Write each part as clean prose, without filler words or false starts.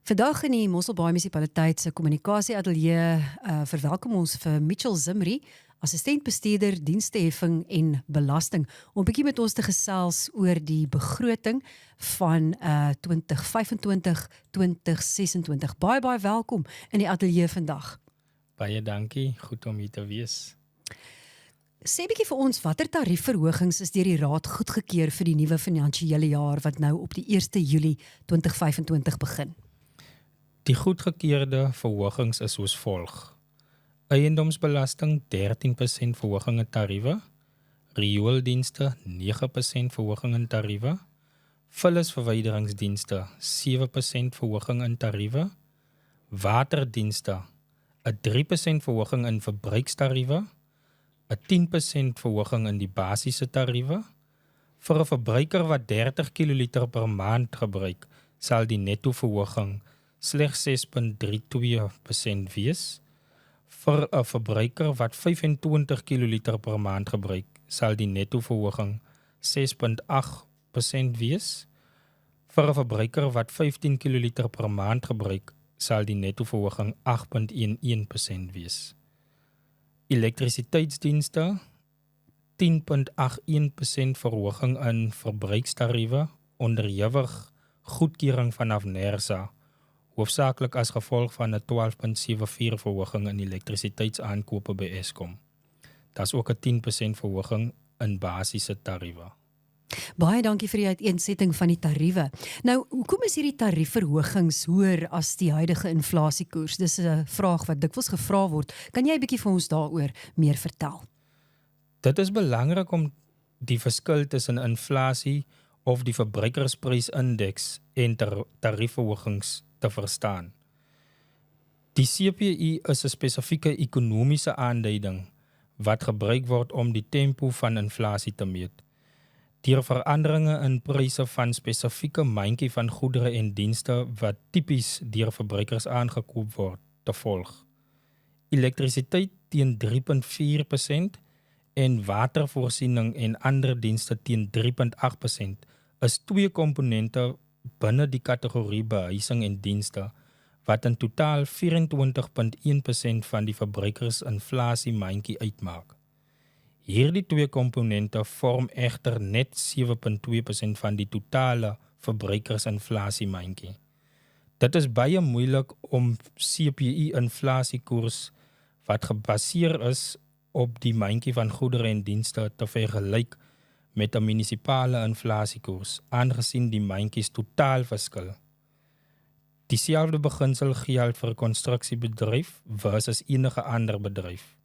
Vandag in die Mosselbaai munisipaliteit se kommunikasie-ateljee verwelkom ons vir Mitchell Zimri, assistent-bestuurder diensteheffing en belasting, om 'n bietjie met ons te gesels oor die begroting van 2025-2026. Baie welkom in die ateljee vandag. Baie dankie, goed om hier te wees. Sê bietjie vir ons, watter tariefverhogings is deur die Raad goedgekeur vir die nuwe finansiële jaar wat nou op die 1 Julie 2025 begin? Die goedgekeurde verhogings is soos volg. Eiendomsbelasting 13% verhoging in tariewe, riooldienste 9% verhoging in tariewe, vullisverwyderingsdienste 7% verhoging in tariewe, waterdienste 'n 3% verhoging in verbruikstariewe, 'n 10% verhoging in die basiese tariewe. Vir 'n verbruiker wat 30 kL per maand gebruik, sal die netto verhoging slegs 6,32% wees. Vir 'n verbruiker wat 25 kL per maand gebruik, sal die netto verhoging 6,8% wees. Vir 'n verbruiker wat 15 kL per maand gebruik, sal die netto verhoging 8,11% wees. Elektrisiteitsdienste 10,81% verhoging in verbruikstariewe onderhewig goedkeuring vanaf NERSA, hoofsaaklik as gevolg van 'n 12,74 verhoging in elektrisiteitsaankope by Eskom. Daar's ook 'n 10% verhoging in basiese tariewe. Baie dankie vir die uiteensetting van die tariewe. Nou, hoekom is hierdie tariefverhogings hoër as die huidige inflasiekoers? Dis 'n vraag wat dikwels gevra word. Kan jy 'n bietjie vir ons daaroor meer vertel? Dit is belangrik om die verskil tussen inflasie of die verbruikersprysindeks en tariefverhogings te verstaan. Die CPI is 'n spesifieke ekonomiese aanduiding wat gebruik word om die tempo van inflasie te meet. Deur veranderinge in pryse van spesifieke mandjie van goedere en dienste wat tipies deur verbruikers aangekoop word, te volg. Elektrisiteit teen 3,4% en watervoorsiening en ander dienste teen 3,8% is twee komponente binne die kategorie behuising en dienste wat in totaal 24,1% van die verbruikersinflasie mandjie uitmaak. Hierdie twee komponente vorm egter net 7,2% van die totale verbruikersinflasie mandjie. Dit is baie moeilik om CPI-inflasiekoers wat gebaseer is op die mandjie van goedere en dienste te vergelyk met 'n munisipale inflasiekoers, aangesien die mandjies totaal verskil. Dieselfde beginsel geld vir 'n konstruksiebedryf versus enige ander bedryf.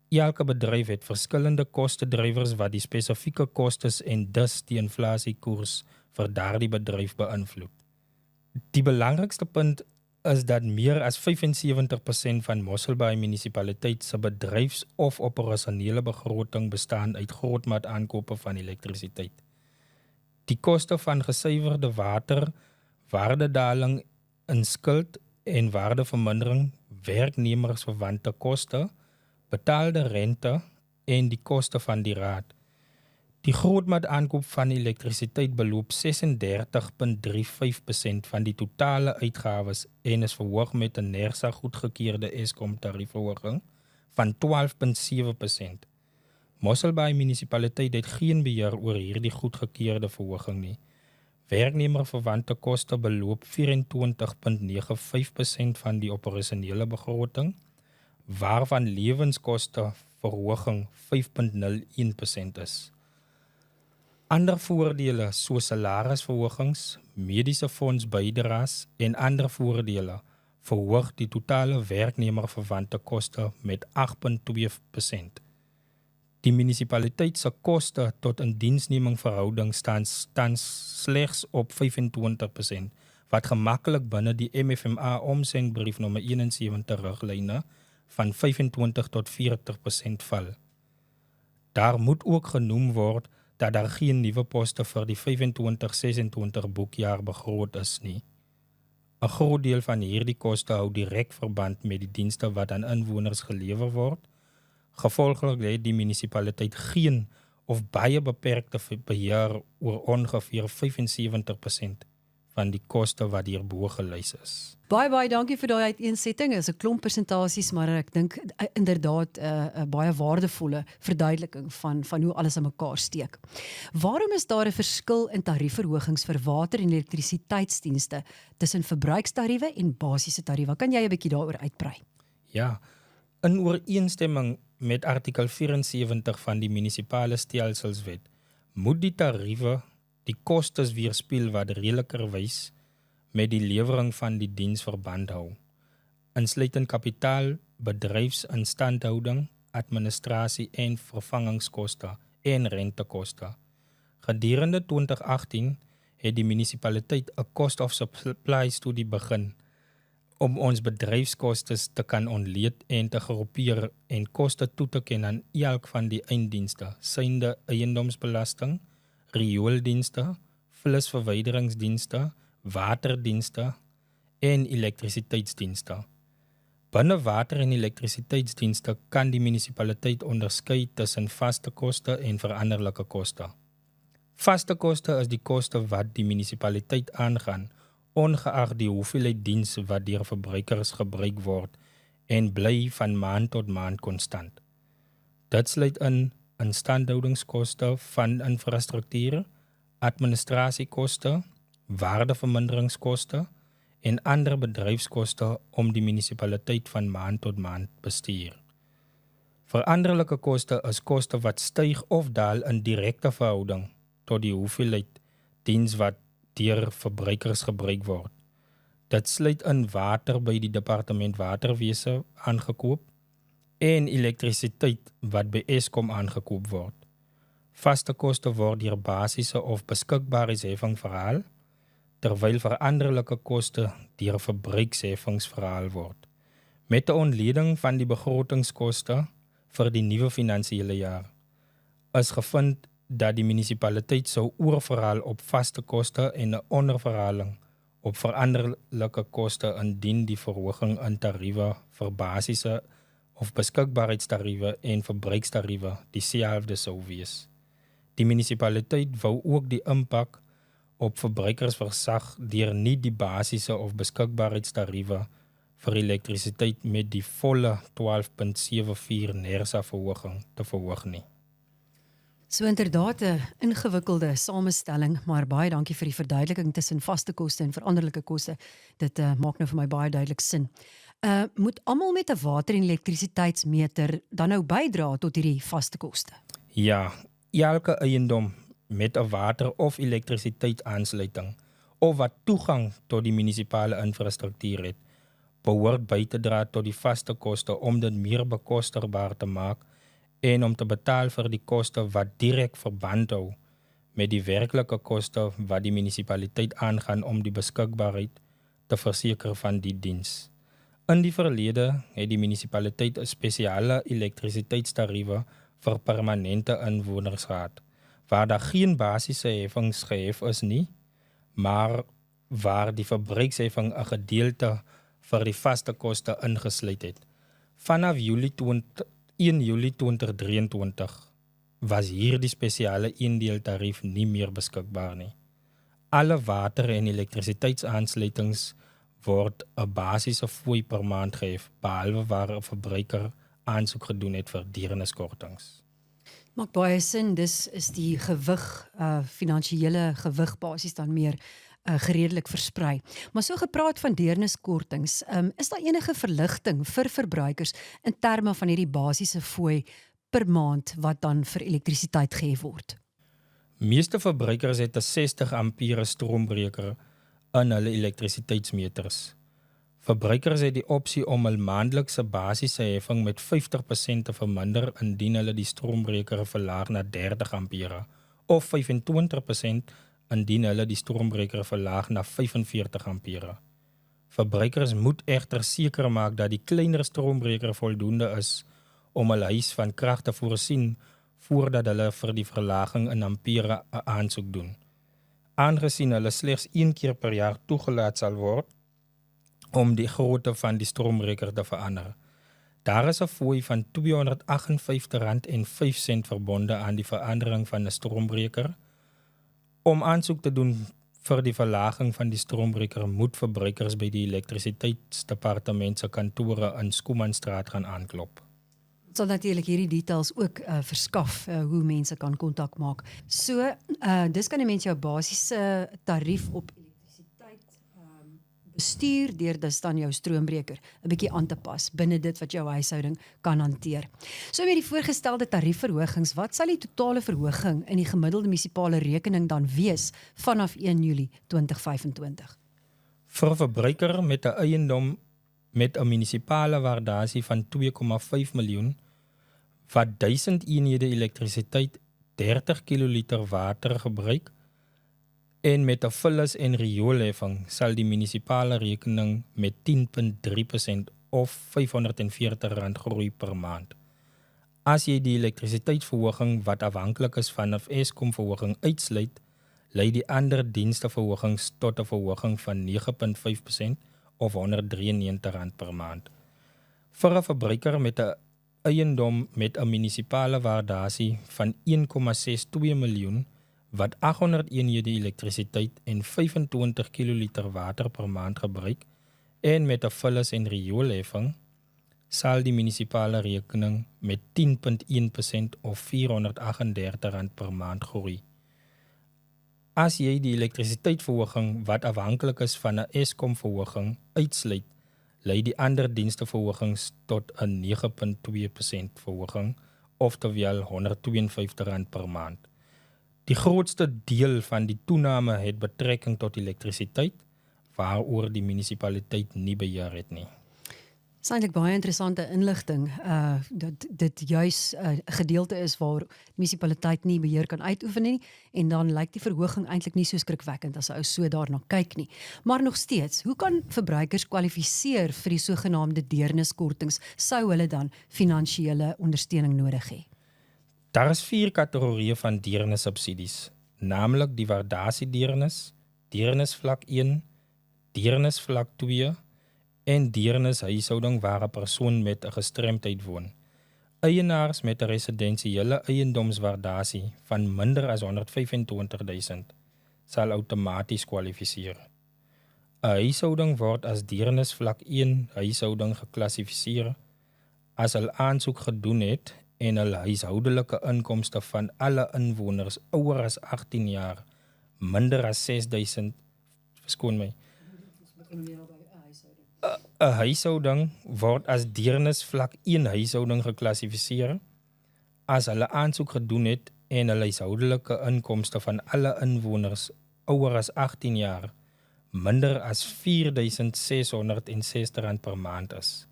Elke bedryf het verskillende kostedrywers wat die spesifieke kostes en dus die inflasiekoers vir daardie bedryf beïnvloed. Die belangrikste punt is dat meer as 75% van Mosselbaai munisipaliteit se bedryfs- of operasionele begroting bestaan uit grootmaat aankope van elektrisiteit. Die koste van gesuiwerde water, waardedaling in skuld en waardevermindering, werknemersverwante koste, betaalde rente en die koste van die raad. Die grootmaat aankoop van elektrisiteit beloop 36,35% van die totale uitgawes en is verhoog met 'n NERSA goedgekeurde Eskom tariefverhoging van 12,7%. Mosselbaai munisipaliteit het geen beheer oor hierdie goedgekeurde verhoging nie. Werknemerverwante koste beloop 24,95% van die operasionele begroting, waarvan lewenskoste verhoging 5,01% is. Ander voordele soos salarisverhogings, mediese fonds bydraes en ander voordele verhoog die totale werknemerverwante koste met 8,2%. Die munisipaliteit se koste tot indiensneming verhouding staan slegs op 25%, wat gemaklik binne die MFMA omsendbrief nommer 71 riglyne van 25 tot 40% val. Daar moet ook genoem word dat daar geen nuwe poste vir die 25-26 boekjaar begroot is nie. 'n Groot deel van hierdie koste hou direk verband met die dienste wat aan inwoners gelewer word. Gevolglik het die munisipaliteit geen of baie beperkte beheer oor ongeveer 75% van die koste wat hierbo gelys is. Baie dankie vir daai uiteensetting. Dit is 'n klomp persentasies, maar ek dink inderdaad 'n baie waardevolle verduideliking van hoe alles aan mekaar steek. Waarom is daar 'n verskil in tariefverhogings vir water en elektrisiteitsdienste tussen verbruikstariewe en basiese tariewe? Kan jy 'n bietjie daaroor uitbrei? Ja, in ooreenstemming met artikel 74 van die munisipale stelselswet, moet die tariewe die kostes weerspieël wat redelikerwys met die lewering van die diens verband hou, insluitend kapitaal, bedryfsinstandhouding, administrasie en vervangingskoste en rentekoste. Gedurende 2018 het die munisipaliteit 'n cost of supply studie begin om ons bedryfskostes te kan ontleed en te groepeer en koste toe te ken aan elk van die einddienste, synde eiendomsbelasting, riooldienste, vullisverwyderingsdienste, waterdienste en elektrisiteitsdienste. Binne water- en elektrisiteitsdienste kan die munisipaliteit onderskei tussen vaste koste en veranderlike koste. Vaste koste is die koste wat die munisipaliteit aangaan, ongeag die hoeveelheid diens wat deur verbruikers gebruik word en bly van maand tot maand konstant. Dit sluit in instandhoudingskoste van infrastruktuur, administrasiekoste, waardeverminderingskoste en ander bedryfskoste om die munisipaliteit van maand tot maand bestuur. Veranderlike koste is koste wat styg of daal in direkte verhouding tot die hoeveelheid diens wat deur verbruikers gebruik word. Dit sluit in water by die departement waterwese aangekoop en elektrisiteit wat by Eskom aangekoop word. Vaste koste word deur basiese of beskikbaarheidsheffing verhaal, terwyl veranderlike koste deur verbruiksheffings verhaal word. Met 'n ontleding van die begrotingskoste vir die nuwe finansiële jaar is gevind dat die munisipaliteit sou oorverhaal op vaste koste en 'n onderverhaling op veranderlike koste indien die verhoging in tariewe vir basiese of beskikbaarheidstariewe en verbruikstariewe dieselfde sou wees. Die munisipaliteit wou ook die impak op verbruikers versag deur nie die basiese of beskikbaarheidstariewe vir elektrisiteit met die volle 12.74 NERSA verhoging te verhoog nie. So inderdaad 'n ingewikkelde samestelling, maar baie dankie vir die verduideliking tussen vaste koste en veranderlike koste. Dit maak nou vir my baie duidelik sin. Moet almal met 'n water- en elektrisiteitsmeter dan nou bydra tot hierdie vaste koste? Ja, elke eiendom met 'n water- of elektrisiteitsaansluiting of wat toegang tot die munisipale infrastruktuur het, behoort by te dra tot die vaste koste om dit meer bekostigbaar te maak en om te betaal vir die koste wat direk verband hou met die werklike koste wat die munisipaliteit aangaan om die beskikbaarheid te verseker van die diens. In die verlede het die munisipaliteit 'n spesiale elektrisiteitstariewe vir permanente inwoners gehad, waar daar geen basiese heffings gehef is nie, maar waar die verbruiksheffing 'n gedeelte vir die vaste koste ingesluit het. Vanaf 1 Julie 2023 was hierdie spesiale eendeeltarief nie meer beskikbaar nie. Alle water- en elektrisiteitsaansluitings word 'n basiese fooi per maand gehef, behalwe waar 'n verbruiker aansoek gedoen het vir deerniskortings. Maak baie sin, dis is die gewig, finansiële gewig basies dan meer geredelik versprei. Maar so gepraat van deerniskortings, is daar enige verligting vir verbruikers in terme van hierdie basiese fooi per maand wat dan vir elektrisiteit gehef word? Meeste verbruikers het 'n 60 ampere stroombreker in hulle elektrisiteitsmeters. Verbruikers het die opsie om hul maandelikse basiese heffing met 50% te verminder indien hulle die stroombreker verlaag na 30 ampere of 25% indien hulle die stroombreker verlaag na 45 ampere. Verbruikers moet egter seker maak dat die kleiner stroombreker voldoende is om hul huis van krag te voorsien voordat hulle vir die verlaging in ampere 'n aansoek doen. Aangesien hulle slegs 1 keer per jaar toegelaat sal word om die grootte van die stroombreker te verander. Daar is 'n fooi van R258.05 verbonde aan die verandering van 'n stroombreker. Om aansoek te doen vir die verlaging van die stroombreker moet verbruikers by die elektrisiteitsdepartement se kantore in Schoemanstraat gaan aanklop. Sal natuurlik hierdie details ook verskaf hoe mense kan kontak maak. So, dis kan 'n mens jou basiese tarief op elektrisiteit bestuur deur dus dan jou stroombreker 'n bietjie aan te pas binne dit wat jou huishouding kan hanteer. So met die voorgestelde tariefverhogings, wat sal die totale verhoging in die gemiddelde munisipale rekening dan wees vanaf 1 Julie 2025? Vir 'n verbruiker met 'n eiendom met 'n munisipale waardasie van 2,5 miljoen wat 1000 eenhede elektrisiteit, 30 kiloliter water gebruik en met 'n vullis en rioolheffing sal die munisipale rekening met 10,3% of R540 groei per maand. As jy die elektrisiteitsverhoging wat afhanklik is van 'n Eskom-verhoging uitsluit, lei die ander diensteverhogings tot 'n verhoging van 9,5% of R193 per maand. Vir 'n verbruiker met 'n eiendom met 'n munisipale waardasie van 1,62 miljoen wat 800 eenhede elektrisiteit en 25 kiloliter water per maand gebruik en met 'n vullis en rioolheffing sal die munisipale rekening met 10,1% of R438 per maand groei. As jy die elektrisiteitsverhoging wat afhanklik is van 'n Eskom-verhoging uitsluit, lei die ander diensteverhogings tot 'n 9,2% verhoging, oftewel R152 per maand. Die grootste deel van die toename het betrekking tot elektrisiteit, waaroor die munisipaliteit nie beheer het nie. Dis eintlik baie interessante inligting, dat dit juis 'n gedeelte is waar die munisipaliteit nie beheer kan uitoefen nie, en dan lyk die verhoging eintlik nie so skrikwekkend as 'n ou so daarna kyk nie. Maar nog steeds, hoe kan verbruikers kwalifiseer vir die sogenaamde deerniskortings, sou hulle dan finansiële ondersteuning nodig hê? Daar is 4 kategorieë van deernissubsidies, naamlik die waardasiedeernis, deernisvlak 1, deernisvlak 2 en deernishuishouding waar 'n persoon met 'n gestremdheid woon. Eienaars met 'n residensiële eiendomswaardasie van minder as 125.000 sal outomaties kwalifiseer. 'n Huishouding word as deernisvlak 1 huishouding geklassifiseer as hulle aansoek gedoen het en hulle huishoudelike inkomste van alle inwoners ouer as 18 jaar minder as 6.000, verskoon my. 'n Huishouding word as deernisvlak 1 huishouding geklassifiseer as hulle aansoek gedoen het en hulle huishoudelike inkomste van alle inwoners ouer as 18 jaar minder as R4.660 per maand is.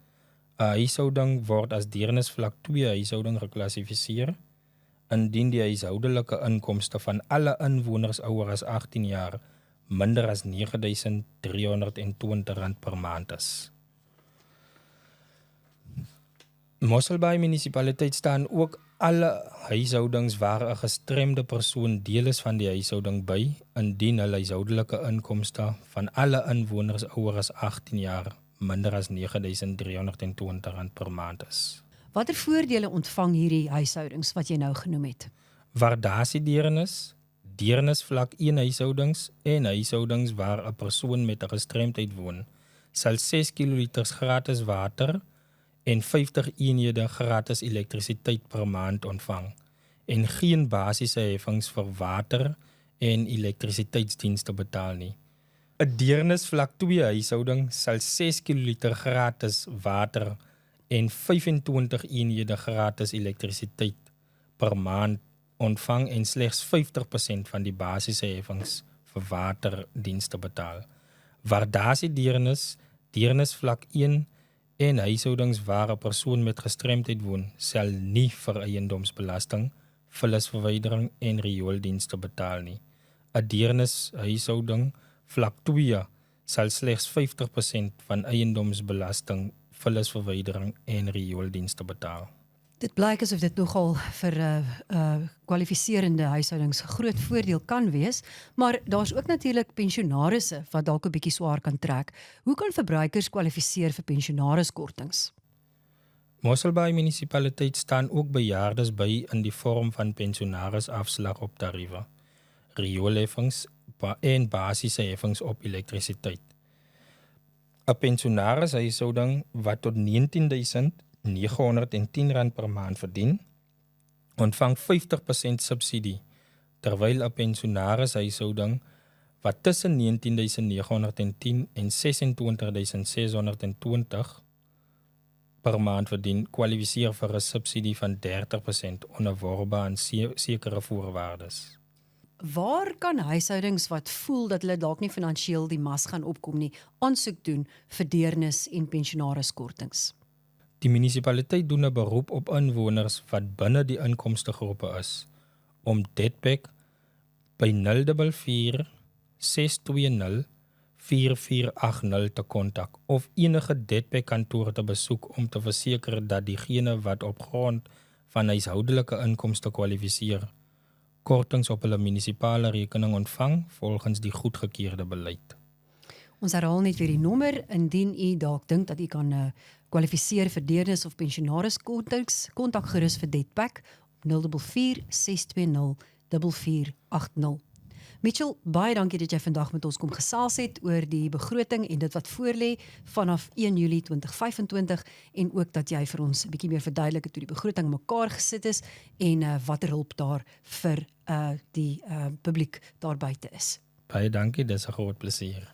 'n Huishouding word as deernisvlak 2 huishouding geklassifiseer indien die huishoudelike inkomste van alle inwoners ouer as 18 jaar minder as R9.320 per maand is. Mosselbaai munisipaliteit staan ook alle huishoudings waar 'n gestremde persoon deel is van die huishouding by, indien hulle huishoudelike inkomste van alle inwoners ouer as 18 jaar minder as R9.320 per maand is. Watter voordele ontvang hierdie huishoudings wat jy nou genoem het? Waardasiedeernis, deernisvlak 1 huishoudings en huishoudings waar 'n persoon met 'n gestremdheid woon, sal 6 kiloliters gratis water en 50 eenhede gratis elektrisiteit per maand ontvang en geen basiese heffings vir water en elektrisiteitsdienste betaal nie. 'n Deernisvlak 2 huishouding sal 6 kiloliter gratis water en 25 eenhede gratis elektrisiteit per maand ontvang en slegs 50% van die basiese heffings vir waterdienste betaal. Waardasiedeernis, deernisvlak 1 en huishoudings waar 'n persoon met gestremdheid woon, sal nie vir eiendomsbelasting, vullisverwydering en riooldienste betaal nie. 'n Deernishuishouding vlak 2 sal slegs 50% van eiendomsbelasting, vullisverwydering en riooldienste betaal. Dit blyk asof dit nogal vir kwalifiserende huishoudings 'n groot voordeel kan wees, maar daar's ook natuurlik pensionarisse wat dalk 'n bietjie swaar kan trek. Hoe kan verbruikers kwalifiseer vir pensionariskortings? Mosselbaai munisipaliteit staan ook bejaardes by in die vorm van pensionarisafslag op tariewe, rioolheffings, en basiese heffings op elektrisiteit. 'n Pensionarishuishouding wat tot R19.910 per maand verdien, ontvang 50% subsidie, terwyl 'n pensionarishuishouding wat tussen R19.910 en R26.620 per maand verdien, kwalifiseer vir 'n subsidie van 30% onderworpe aan sekere voorwaardes. Waar kan huishoudings wat voel dat hulle dalk nie finansiëel die mas gaan opkom nie, aansoek doen vir deernis en pensionariskortings? Die munisipaliteit doen 'n beroep op inwoners wat binne die inkomstegroepe is om Detback by 044 620 4480 te kontak of enige Detback kantoor te besoek om te verseker dat diegene wat op grond van huishoudelike inkomste kwalifiseer, kortings op hulle munisipale rekening ontvang volgens die goedgekeurde beleid. Ons herhaal net weer die nommer indien u dalk dink dat u kan kwalifiseer vir deernis of pensionariskortings, kontak gerus vir Detback op 044 620 4480. Mitchell, baie dankie dat jy vandag met ons kom gesels het oor die begroting en dit wat voorlê vanaf 1 Julie 2025 en ook dat jy vir ons 'n bietjie meer verduidelik het hoe die begroting mekaar gesit is en watter hulp daar vir die publiek daar buite is. Baie dankie, dis 'n groot plesier.